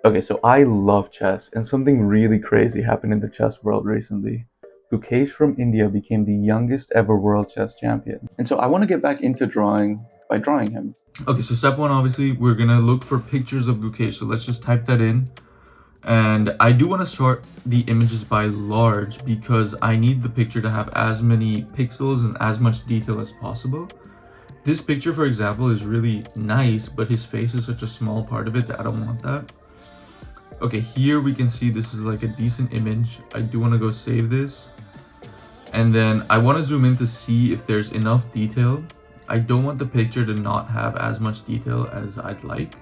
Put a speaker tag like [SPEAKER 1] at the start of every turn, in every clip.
[SPEAKER 1] Okay, so I love chess, and something really crazy happened in the chess world recently. Gukesh from India became the youngest ever world chess champion. And so I want to get back into drawing by drawing him.
[SPEAKER 2] Okay, so step one, obviously, we're gonna look for pictures of Gukesh. So let's just type that in. And I do want to sort the images by large because I need the picture to have as many pixels and as much detail as possible. This picture, for example, is really nice, but his face is such a small part of it that I don't want that. Okay, here we can see this is like a decent image. I do want to go save this. And then I want to zoom in to see if there's enough detail. I don't want the picture to not have as much detail as I'd like.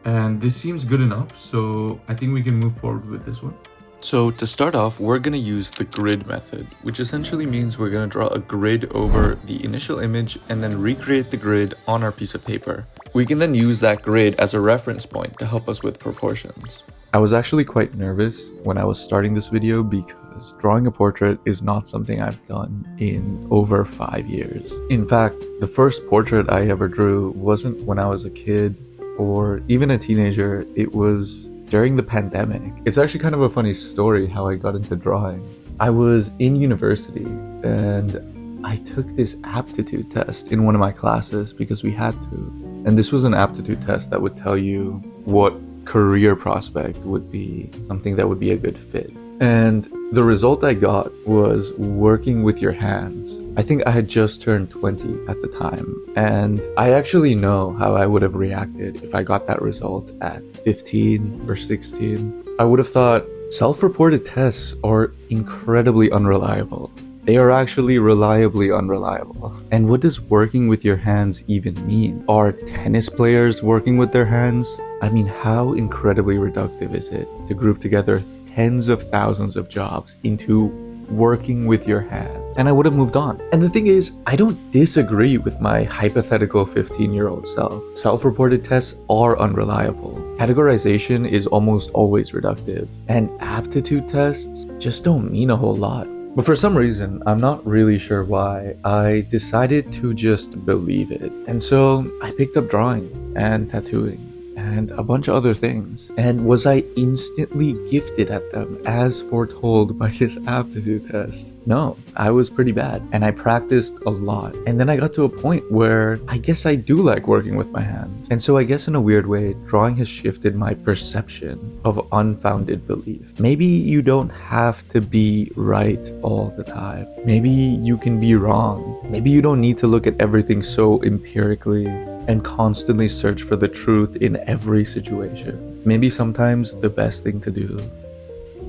[SPEAKER 2] And this seems good enough, so I think we can move forward with this one.
[SPEAKER 1] So to start off, we're going to use the grid method, which essentially means we're going to draw a grid over the initial image and then recreate the grid on our piece of paper. We can then use that grid as a reference point to help us with proportions. I was actually quite nervous when I was starting this video because drawing a portrait is not something I've done in over 5 years. In fact, the first portrait I ever drew wasn't when I was a kid or even a teenager. It was during the pandemic. It's actually kind of a funny story how I got into drawing. I was in university and I took this aptitude test in one of my classes because we had to. And this was an aptitude test that would tell you what career prospect would be something that would be a good fit. And the result I got was working with your hands. I think I had just turned 20 at the time, and I actually know how I would have reacted if I got that result at 15 or 16. I would have thought self-reported tests are incredibly unreliable. They are actually reliably unreliable. And what does working with your hands even mean? Are tennis players working with their hands? I mean, how incredibly reductive is it to group together tens of thousands of jobs into working with your hands? And I would have moved on. And the thing is, I don't disagree with my hypothetical 15-year-old self. Self-reported tests are unreliable. Categorization is almost always reductive. And aptitude tests just don't mean a whole lot. But for some reason, I'm not really sure why, I decided to just believe it. And so I picked up drawing and tattooing and a bunch of other things. And was I instantly gifted at them as foretold by this aptitude test? No, I was pretty bad and I practiced a lot. And then I got to a point where I guess I do like working with my hands. And so I guess in a weird way, drawing has shifted my perception of unfounded belief. Maybe you don't have to be right all the time. Maybe you can be wrong. Maybe you don't need to look at everything so empirically and constantly search for the truth in every situation. Maybe sometimes the best thing to do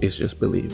[SPEAKER 1] is just believe.